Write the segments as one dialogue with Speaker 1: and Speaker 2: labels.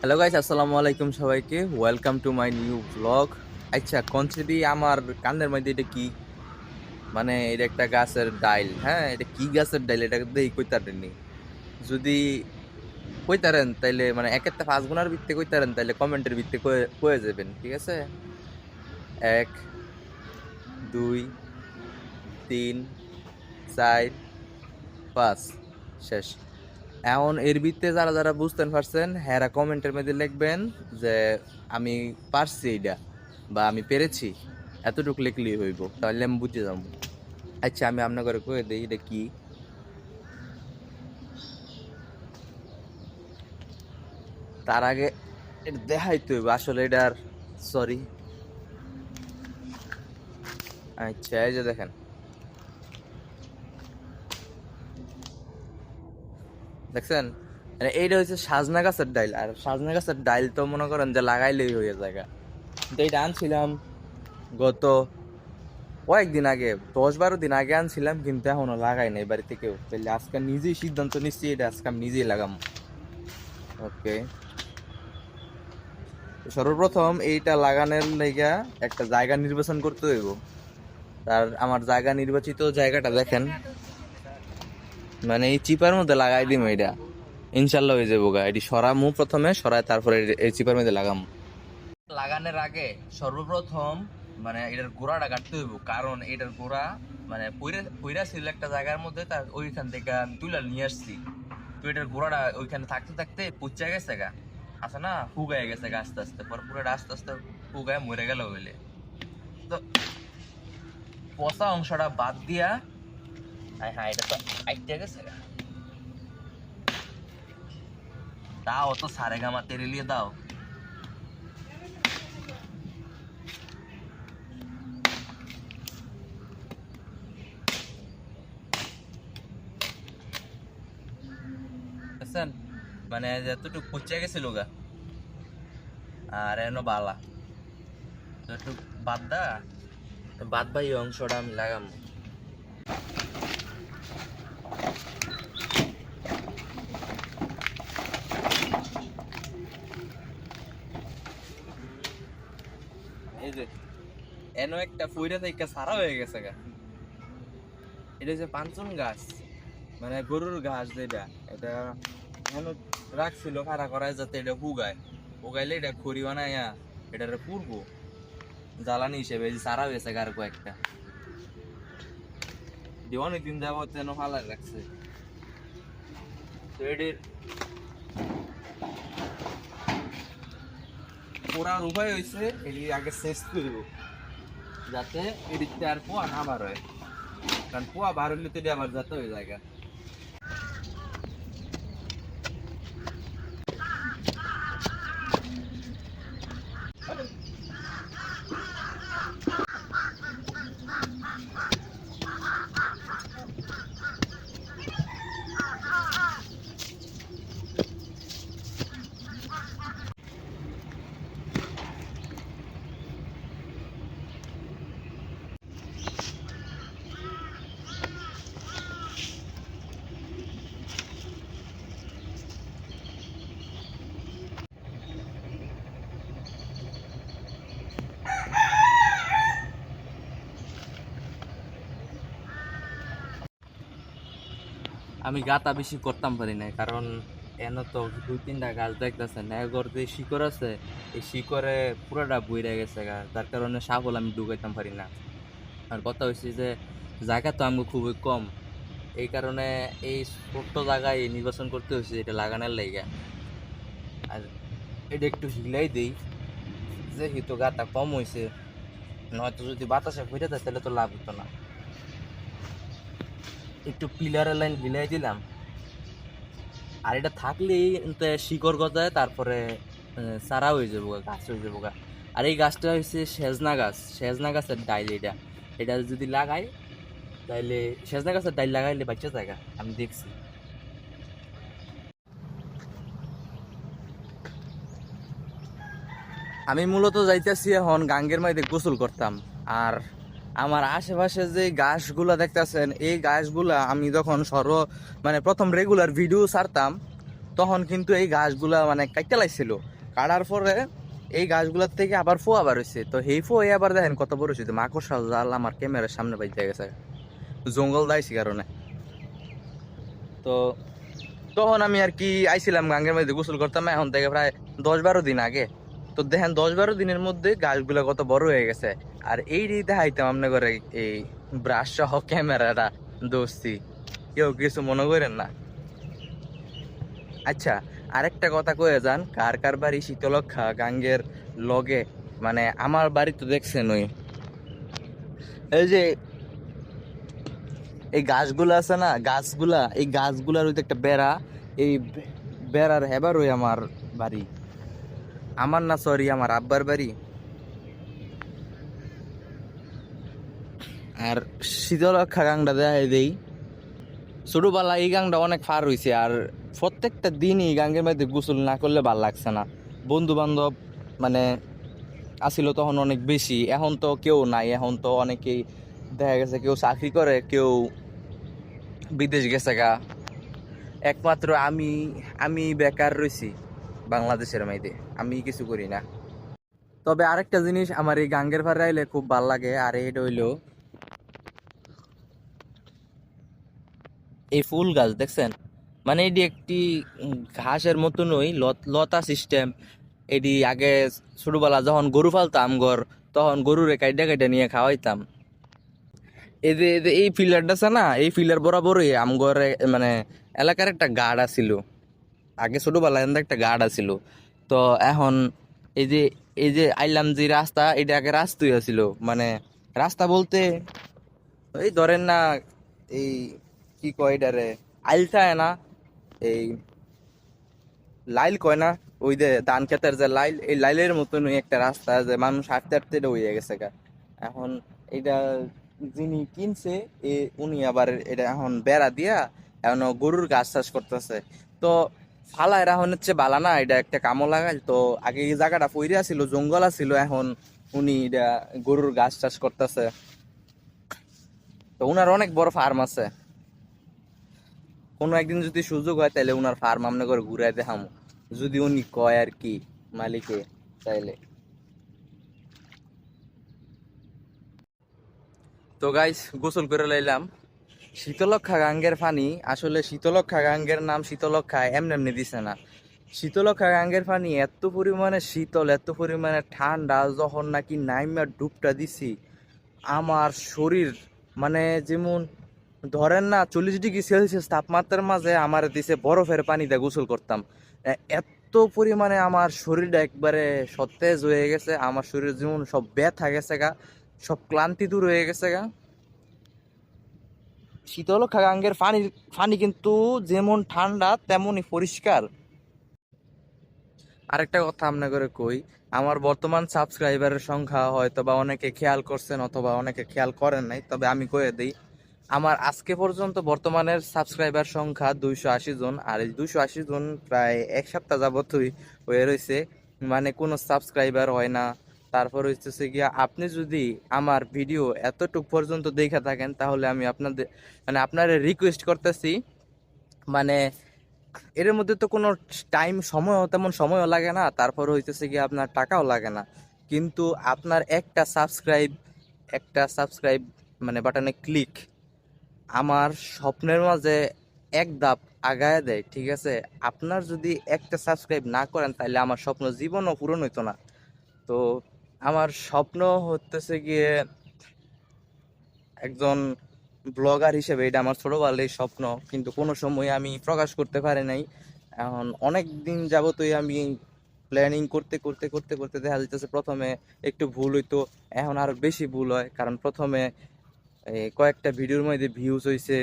Speaker 1: Hello guys, আসসালামু আলাইকুম সবাইকে। Welcome to my new blog. আচ্ছা, কনসেপ্টই আমার কানের মধ্যে এটা কি, মানে এটা একটা গাছের ডাইল। হ্যাঁ, এটা কি গাছের ডাইল এটা কিন্তু কইতারেননি। যদি কইতারেন তাইলে মানে একেতে 5 গুণার ভিত্তি কইতারেন তাইলে কমেন্টের ভিত্তি কয়ে যাবেন, ঠিক আছে? 1, 2, 3, 4, 5 শেষ। এখন এর ভিত্তিতে যারা যারা বুঝতেন পারছেন হ্যাঁ কমেন্টের মধ্যে লিখবেন যে আমি পারছি এইটা বা আমি পেরেছি, এতটুকু লিখলেই হইব, তাহলে আমি বুঝে যাবো। আচ্ছা, আমি আপনার করে কয়ে দিই এটা কি। তার আগে এটা দেখাইতে হইব আসলে এটার, সরি। আচ্ছা, এই যে দেখেন, দেখছেন? মানে এইটা হচ্ছে সাজনা গাছের ডাইল, আর সাজনা গাছের ডাইল তো মনে করেন যে লাগাইলেই হয়ে যায়। কিন্তু এইটা আনছিলাম গত কয়েকদিন আগে, 10-12 দিন আগে আনছিলাম, কিন্তু এখনো লাগাই নাই বাড়িতে কেউ। তাহলে আজকে নিজেই সিদ্ধান্ত নিচ্ছি এটা আজকে আমি নিজেই লাগাম। ওকে, সর্বপ্রথম এইটা লাগানোর লাইগা একটা জায়গা নির্বাচন করতে হইব। তার আমার জায়গা নির্বাচিত জায়গাটা দেখেন, মানে এই চিপার মধ্যে লাগাই দিম এটা, ইনশাল্লাহ হয়ে যাবো গা। এটি সরামু, প্রথমে সরায় তারপরে এই চিপার মধ্যে লাগাম। লাগানোর আগে সর্বপ্রথম মানে এটার গোড়াটা কাটতে হইব, কারণ এটার গোড়া মানে পইরা ছিল একটা জায়গার মধ্যে, তার ওইখান থেকে আমি তুলে নিয়ে আসছি। তো এটার গোড়াটা ওইখানে থাকতে থাকতে পচা গেছে গা, আছে না, ফুগায় গেছে গা আস্তে আস্তে, পরে পুরোটা আস্তে আস্তে ফুগায় মরে গেল হইলে। তো পচা অংশটা বাদ দিয়া, হ্যাঁ হ্যাঁ এটা তো আইটা গেছে গা, দাও তো সারে গামা তেরে দাও। বুঝছেন? মানে যতটুকু পচা গেছিল গা, আর এনো বালা একটু বাদ দা, বাদ ভাই এই অংশটা আমি লাগাম। এই যে এনো একটা ফুইরা থেকে সারা হয়ে গেছে গা, এটা হচ্ছে পাঁচন গাছ, মানে গরুর ঘাস যেটা, এটা এনো রাখছিল খাড়া করায় যাতে এটা হুগায়, হুগাইলে এটা খড়ি বানাইয়া এটারে পুরবো জ্বালানি হিসেবে। এই যে সারা হয়েছে গা আর কয়েকটা, দিয়ে অনেকদিন যাবত যেন ফালাই রাখছে। তো এটির পোড়ার উপায় হয়েছে এটি আগে শেষ করব, যাতে এদিকটা আর পোয়া না বার হয়, কারণ পোয়া বার হইলে তো এটি আবার যাতে হয়ে যায় গা। আমি গাতা বেশি করতাম পারি না, কারণ এন তো 2-3টা গাছ দেখতেছেন, এগর যে শিকড় আছে এই শিকড়ে পুরোটা বইরা গেছে গা, যার কারণে শাবল আমি ঢুকাইতাম পারি না। আর কথা হচ্ছে যে জায়গা তো আমি খুবই কম, এই কারণে এই ছোট্ট জায়গায় নির্বাচন করতে হয়েছে এটা লাগানোর লাইগা। আর এটা একটু হিলাই দিই, যেহেতু গাটা কম হয়েছে, নয়তো যদি বাতাসে ঘুরে যায় তাহলে তো লাভ হতো না। একটু পিলারের লাইন হিলাই দিলাম, আর এটা থাকলেই শিকড় গজায়, তারপরে চারা হয়ে যাবো গা, গাছ হয়ে যাবো গা। আর এই গাছটা হচ্ছে সেজনা গাছ, সেজনা গাছের ডাইল এটা, এটা যদি লাগাই তাইলে, সেজনা গাছের ডাইল লাগাইলে বাচ্চা জায়গা আমি দেখছি। আমি মূলত যাইতেছি এখন গাঙ্গের মাইতে গোসল করতাম। আর আমার আশেপাশে যে গাছগুলা দেখতেছেন, এই গাছগুলা আমি যখন মানে প্রথম রেগুলার ভিডিও ছাড়তাম, তখন কিন্তু এই গাছগুলা মানে কাইটা লাইছিল। কাটার পরে এই গাছগুলোর থেকে আবার ফো আবার হয়েছে, তো এই ফো আবার দেখেন কত বড় হয়েছে, মাকড়সা জাল আমার ক্যামেরার সামনে বাইতে গেছে জঙ্গল দাইছি কারণে। তো তখন আমি আর কি আইছিলাম গাঙ্গের মধ্যে গোসল করতাম এখন থেকে প্রায় 10-12 দিন আগে। তো দেখেন 10-12 দিনের মধ্যে গাছগুলো কত বড় হয়ে গেছে। আর এই দেখাইতাম আপনার করে এই ব্রাশ সহ ক্যামেরাটা দোস্তি, কেউ কিছু মনে করেন না। আচ্ছা, আরেকটা কথা কয়ে যান, কার কার বাড়ি শীতলক্ষা গাঙ্গের লগে? মানে আমার বাড়ি তো দেখছেন ওই এই যে এই গাছগুলা আছে না, গাছগুলা এই গাছগুলার ওই যে একটা বেড়া, এই বেড়ার হেবার ওই আমার বাড়ি, আমার না সরি আমার আব্বার বাড়ি। আর শীতলক্ষা গাংটা দেখাই দেই, ছোটবেলা এই গাংটা অনেক ফার হইছে। আর প্রত্যেকটা দিনই এই গাঙ্গের মধ্যে গোসল না করলে ভাল লাগছে না। বন্ধু বান্ধব মানে আসিল তখন অনেক বেশি, এখন তো কেউ নাই, এখন তো অনেকেই দেখা গেছে কেউ চাকরি করে, কেউ বিদেশ গেছে গা। একমাত্র আমি আমি বেকার রইছি বাংলাদেশের মাইতে, আমি কিছু করি না। তবে আরেকটা জিনিস আমার এই গাঙ্গের পাড়ে আইলে খুব ভাল লাগে, আর এটা হইলো এই ফুল গাছ দেখছেন। মানে এটি একটি ঘাসের মতনই লতা সিস্টেম। এটি আগে ছোটবেলা যখন গরু পালতাম ঘর, তখন গরুরে কাইটা কাইটা নিয়ে খাওয়াইতাম। এই যে এই ফিল্ডারটা আছে না, এই ফিল্ডার বরাবরই আমগরে মানে এলাকার একটা গার্ড আছিল। আগে ছোটবেলায় এখানে একটা গার্ড আছিল। তো এখন এই যে আইলাম যে রাস্তা, এটা আগে রাস্তাই আছিল। মানে রাস্তা বলতে এই ধরেন না, এই কি কয় এটারে, আইলথায় না, এই লাইল কয় না, ওই যে ধান খেতের যে লাইল, এই লাইলের মতন একটা রাস্তা যে মানুষ হাঁটতে হাঁটতে এটা হয়ে গেছে গা। এখন এটা যিনি কিনছে উনি আবার এটা এখন বেড়া দিয়া এখন গরুর ঘাস চাষ করতেছে। তো ফালায় এখন হচ্ছে বালা না, এটা একটা কামও লাগাইল। তো আগে এই জায়গাটা পইরা ছিল, জঙ্গল ছিল, এখন উনি এটা গরুর ঘাস চাষ করতেছে। তো উনার অনেক বড় ফার্ম আছে, কোনো একদিন যদি সুযোগ হয় তাহলে উনার ফার্ম আমনে করে ঘুরাই দেখাম, যদি উনি কয় আর কি মালিকে তাইলে। তো গাইস গোসল করে লাইলাম শীতলক্ষা গাঙ্গের পানি। আসলে শীতলক্ষা গাঙ্গের নাম শীতলক্ষা এমনি এমনি দিছে না। শীতলক্ষা গাঙ্গের পানি এত পরিমাণে শীতল, এত পরিমাণে ঠান্ডা, যখন নাকি নাইমা ডুবটা দিছি আমার শরীর মানে যেমন ধরেন না 40 ডিগ্রি সেলসিয়াস তাপমাত্রার মাঝে আমার দিছে বরফের পানিতে গোসল করতাম। এত পরিমাণে আমার শরীরটা একবারে সতেজ হয়ে গেছে, আমার শরীর যেমন সব ব্যথা গেছে গা, সব ক্লান্তি দূর হয়ে গেছে গা। শীতলক্ষা গাঙ্গের পানি কিন্তু যেমন ঠান্ডা তেমনই পরিষ্কার। আরেকটা কথা আপনাদের কই, আমার বর্তমান সাবস্ক্রাইবারের সংখ্যা হয়তো বা অনেকে খেয়াল করছেন অথবা অনেকে খেয়াল করেন নাই, তবে আমি কয়ে দিই, আমার আজকে পর্যন্ত বর্তমানের সাবস্ক্রাইবার সংখ্যা 280 জন। আর এই 280 জন প্রায় এক সপ্তাহ যাবতই হয়ে রয়েছে, মানে কোনো সাবস্ক্রাইবার হয় না। তারপর হচ্ছে গিয়া আপনি যদি আমার ভিডিও এতটুক পর্যন্ত দেখে থাকেন, তাহলে আমি আপনাদের মানে আপনারা রিকোয়েস্ট করতেছি, মানে এর মধ্যে তো কোনো টাইম সময় তেমন সময়ও লাগে না, তারপর হইতেছে কি আপনার টাকাও লাগে না, কিন্তু আপনার একটা সাবস্ক্রাইব মানে বাটনে ক্লিক আমার স্বপ্নের মাঝে এক ধাপ আগায় দেয়, ঠিক আছে? আপনার যদি একটা সাবস্ক্রাইব না করেন তাহলে আমার স্বপ্ন জীবনও পূরণ হইতো না। তো আমার স্বপ্ন হতেছে গিয়ে একজন ব্লগার হিসেবে, এটা আমার ছোটবেলার স্বপ্ন, কিন্তু কোনো সময় আমি প্রকাশ করতে পারি নাই। এখন অনেক দিন যাবতই আমি প্ল্যানিং করতে করতে করতে করতে দেখা যাইতেছে প্রথমে একটু ভুল হইতো, এখন আরো বেশি ভুল হয়। কারণ প্রথমে কয়েকটা ভিডিওর মধ্যে ভিউজ হয়েছে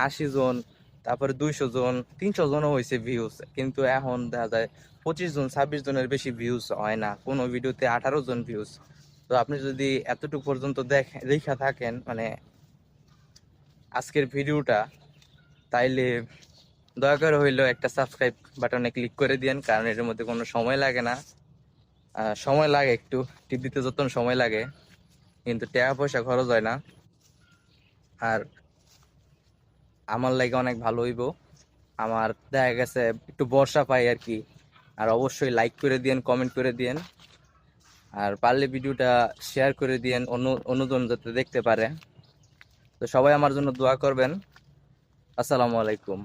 Speaker 1: 80 জন, তারপরে 200 জন, 300 জনও হয়েছে ভিউজ, কিন্তু এখন দেখা যায় 25 জন 26 জনের বেশি ভিউজ হয় না, কোনো ভিডিওতে 18 জন ভিউজ। তো আপনি যদি এতটুকু পর্যন্ত দেখা থাকেন মানে আজকের ভিডিওটা, তাইলে দয়া করে হইলেও একটা সাবস্ক্রাইব বাটনে ক্লিক করে দিয়েন, কারণ এর মধ্যে কোনো সময় লাগে না। সময় লাগে একটু, টিভিতে যত সময় লাগে, কিন্তু টাকা পয়সা খরচ হয় না। আর আমার লাগে অনেক ভালো হইব, আমার দেখা গেছে একটু বর্ষা পাই আর কি, আর অবশ্যই লাইক করে দিয়েন, কমেন্ট করে দিয়েন, আর পারলে ভিডিওটা শেয়ার করে দিয়েন অন্যজন যাতে দেখতে পারে। তো সবাই আমার জন্য দোয়া করবেন। আসসালামু আলাইকুম।